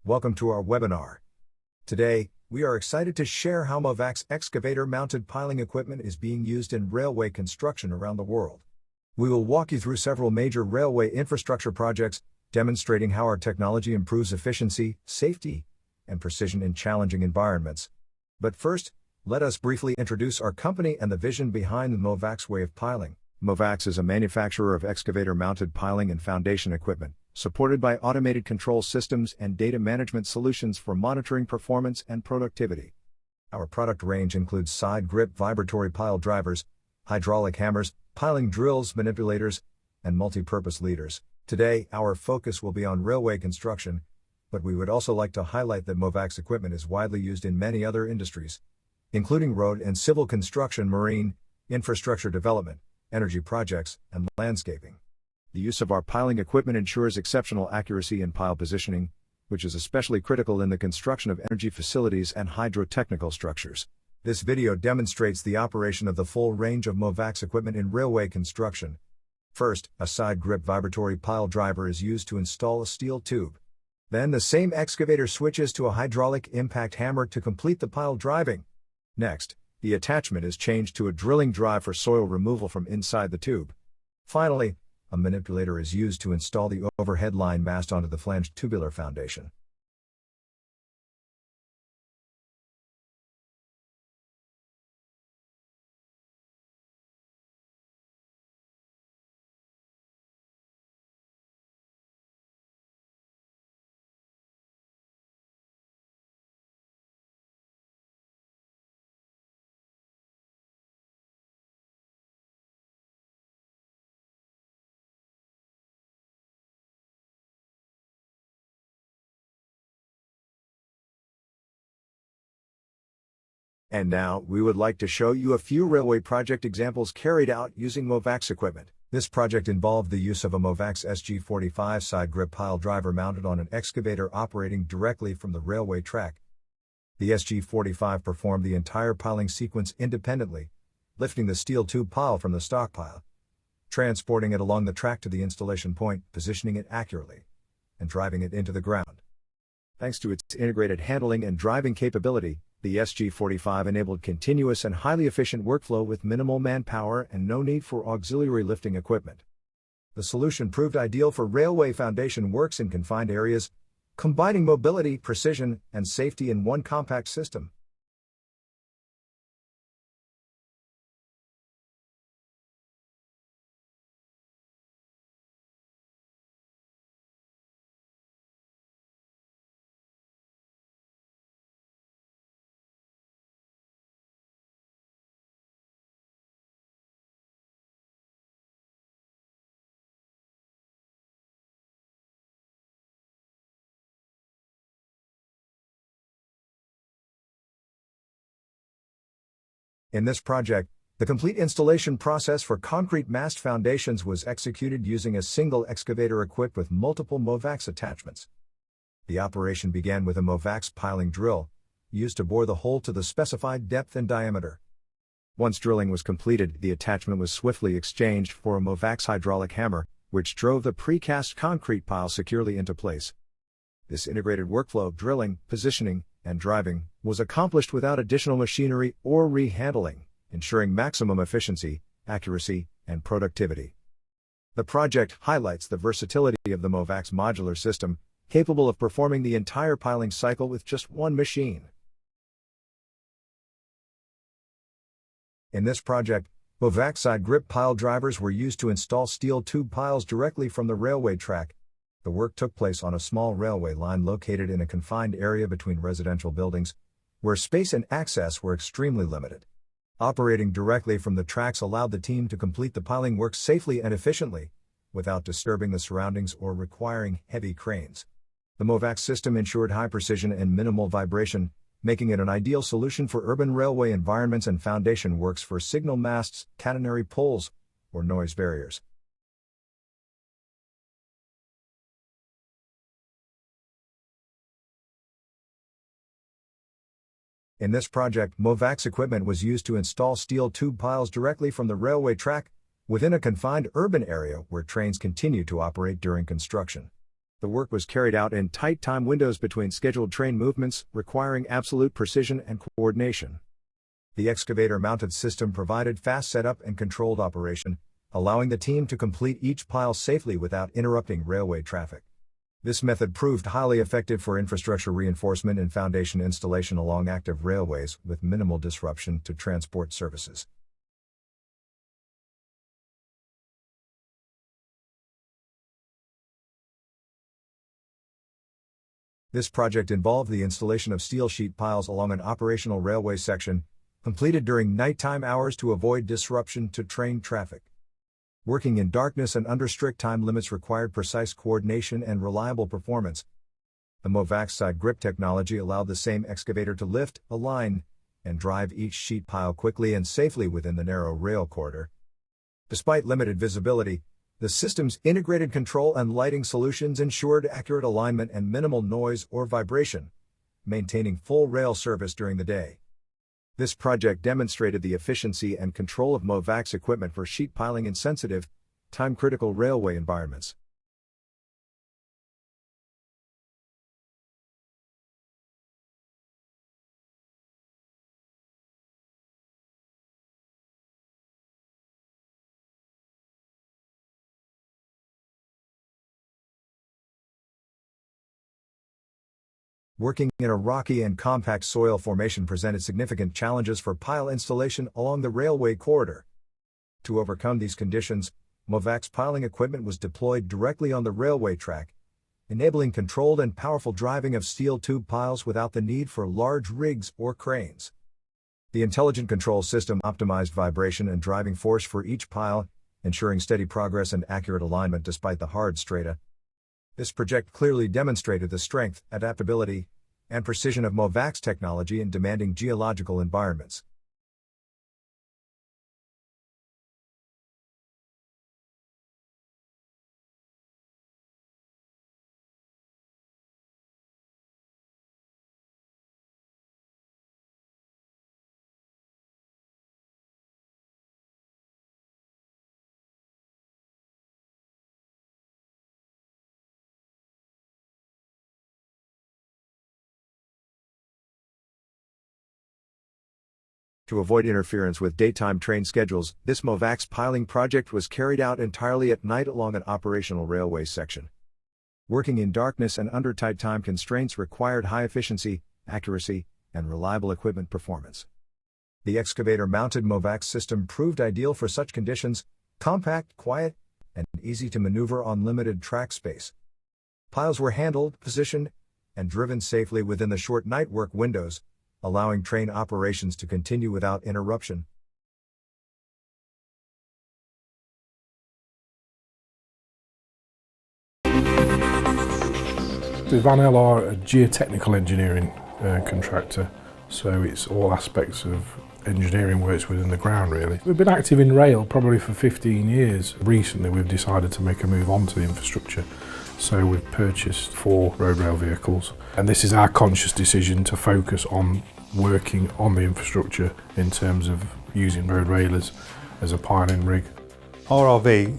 Welcome to our webinar. Today, we are excited to share how MOVAX excavator-mounted piling equipment is being used in railway construction around the world. We will walk you through several major railway infrastructure projects, demonstrating how our technology improves efficiency, safety, and precision in challenging environments. But first, let us briefly introduce our company and the vision behind the MOVAX way of piling. MOVAX is a manufacturer of excavator-mounted piling and foundation equipment, supported by automated control systems and data management solutions for monitoring performance and productivity. Our product range includes side grip vibratory pile drivers, hydraulic hammers, piling drills, manipulators, and multi-purpose leaders. Today, our focus will be on railway construction, but we would also like to highlight that MOVAX equipment is widely used in many other industries, including road and civil construction, marine, infrastructure development, energy projects, and landscaping. The use of our piling equipment ensures exceptional accuracy in pile positioning, which is especially critical in the construction of energy facilities and hydrotechnical structures. This video demonstrates the operation of the full range of MOVAX equipment in railway construction. First, a side grip vibratory pile driver is used to install a steel tube. Then the same excavator switches to a hydraulic impact hammer to complete the pile driving. Next, the attachment is changed to a drilling drive for soil removal from inside the tube. Finally, a manipulator is used to install the overhead line mast onto the flanged tubular foundation. And now, we would like to show you a few railway project examples carried out using MOVAX equipment. This project involved the use of a MOVAX SG45 side grip pile driver mounted on an excavator operating directly from the railway track. The SG45 performed the entire piling sequence independently, lifting the steel tube pile from the stockpile, transporting it along the track to the installation point, positioning it accurately, and driving it into the ground. Thanks to its integrated handling and driving capability, the SG45 enabled continuous and highly efficient workflow with minimal manpower and no need for auxiliary lifting equipment. The solution proved ideal for railway foundation works in confined areas, combining mobility, precision, and safety in one compact system. In this project, the complete installation process for concrete mast foundations was executed using a single excavator equipped with multiple MOVAX attachments. The operation began with a MOVAX piling drill, used to bore the hole to the specified depth and diameter. Once drilling was completed, the attachment was swiftly exchanged for a MOVAX hydraulic hammer, which drove the precast concrete pile securely into place. This integrated workflow of drilling, positioning, and driving was accomplished without additional machinery or rehandling, ensuring maximum efficiency, accuracy, and productivity. The project highlights the versatility of the MOVAX modular system, capable of performing the entire piling cycle with just one machine. In this project, MOVAX side grip pile drivers were used to install steel tube piles directly from the railway track. The work took place on a small railway line located in a confined area between residential buildings, where space and access were extremely limited. Operating directly from the tracks allowed the team to complete the piling work safely and efficiently, without disturbing the surroundings or requiring heavy cranes. The MOVAX system ensured high precision and minimal vibration, making it an ideal solution for urban railway environments and foundation works for signal masts, catenary poles, or noise barriers. In this project, MOVAX equipment was used to install steel tube piles directly from the railway track, within a confined urban area where trains continue to operate during construction. The work was carried out in tight time windows between scheduled train movements, requiring absolute precision and coordination. The excavator-mounted system provided fast setup and controlled operation, allowing the team to complete each pile safely without interrupting railway traffic. This method proved highly effective for infrastructure reinforcement and foundation installation along active railways with minimal disruption to transport services. This project involved the installation of steel sheet piles along an operational railway section, completed during nighttime hours to avoid disruption to train traffic. Working in darkness and under strict time limits required precise coordination and reliable performance. The MOVAX side grip technology allowed the same excavator to lift, align, and drive each sheet pile quickly and safely within the narrow rail corridor. Despite limited visibility, the system's integrated control and lighting solutions ensured accurate alignment and minimal noise or vibration, maintaining full rail service during the day. This project demonstrated the efficiency and control of MOVAX equipment for sheet piling in sensitive, time-critical railway environments. Working in a rocky and compact soil formation presented significant challenges for pile installation along the railway corridor. To overcome these conditions, MOVAX piling equipment was deployed directly on the railway track, enabling controlled and powerful driving of steel tube piles without the need for large rigs or cranes. The intelligent control system optimized vibration and driving force for each pile, ensuring steady progress and accurate alignment despite the hard strata. This project clearly demonstrated the strength, adaptability, and precision of MOVAX technology in demanding geological environments. To avoid interference with daytime train schedules, this MOVAX piling project was carried out entirely at night along an operational railway section. Working in darkness and under tight time constraints required high efficiency, accuracy, and reliable equipment performance. The excavator-mounted MOVAX system proved ideal for such conditions, compact, quiet, and easy to maneuver on limited track space. Piles were handled, positioned, and driven safely within the short night work windows, allowing train operations to continue without interruption. Van L are a geotechnical engineering contractor, so it's all aspects of engineering works within the ground really. We've been active in rail probably for 15 years. Recently we've decided to make a move on to the infrastructure, so we've purchased 4 road rail vehicles, and this is our conscious decision to focus on working on the infrastructure in terms of using road railers as a piling rig. RRV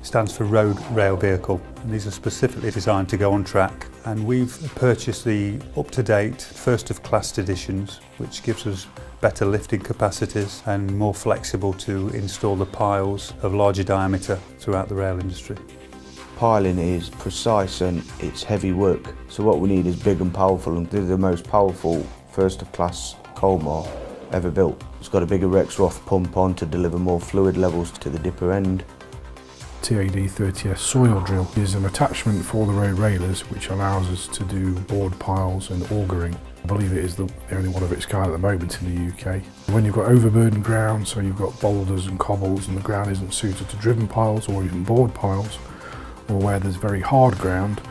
stands for Road Rail Vehicle, and these are specifically designed to go on track, and we've purchased the up-to-date first of class editions, which gives us better lifting capacities and more flexible to install the piles of larger diameter throughout the rail industry. Piling is precise and it's heavy work, so what we need is big and powerful, and they're the most powerful first of class coal mine ever built. It's got a bigger Rexroth pump on to deliver more fluid levels to the dipper end. TAD 30S soil drill is an attachment for the road railers which allows us to do bored piles and augering. I believe it is the only one of its kind at the moment in the UK. When you've got overburdened ground, so you've got boulders and cobbles and the ground isn't suited to driven piles or even bored piles, or where there's very hard ground,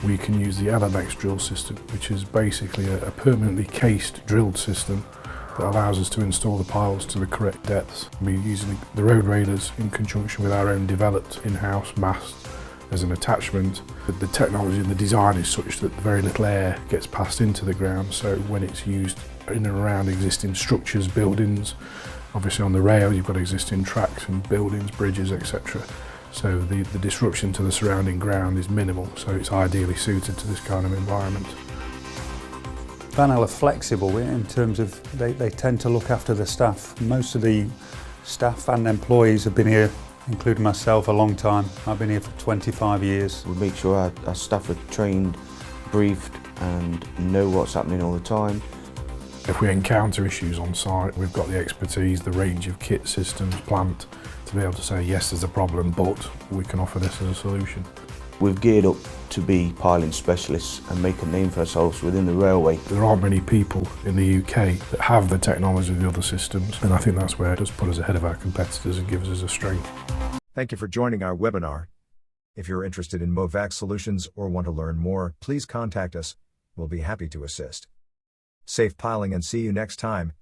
we can use the LMX drill system, which is basically a permanently cased drilled system that allows us to install the piles to the correct depths. We're using the road railers in conjunction with our own developed in-house mast as an attachment. But the technology and the design is such that very little air gets passed into the ground, so when it's used in and around existing structures, buildings, obviously on the rail you've got existing tracks and buildings, bridges, etc. so the disruption to the surrounding ground is minimal, so it's ideally suited to this kind of environment. Vanel are flexible in terms of they tend to look after the staff. Most of the staff and employees have been here, including myself, a long time. I've been here for 25 years. We make sure our staff are trained, briefed and know what's happening all the time. If we encounter issues on site, we've got the expertise, the range of kit systems, plant, to be able to say, yes, there's a problem, but we can offer this as a solution. We've geared up to be piling specialists and make a name for ourselves within the railway. There aren't many people in the UK that have the technology of the other systems, and I think that's where it does put us ahead of our competitors and gives us a strength. Thank you for joining our webinar. If you're interested in MOVAX solutions or want to learn more, please contact us. We'll be happy to assist. Safe piling and see you next time.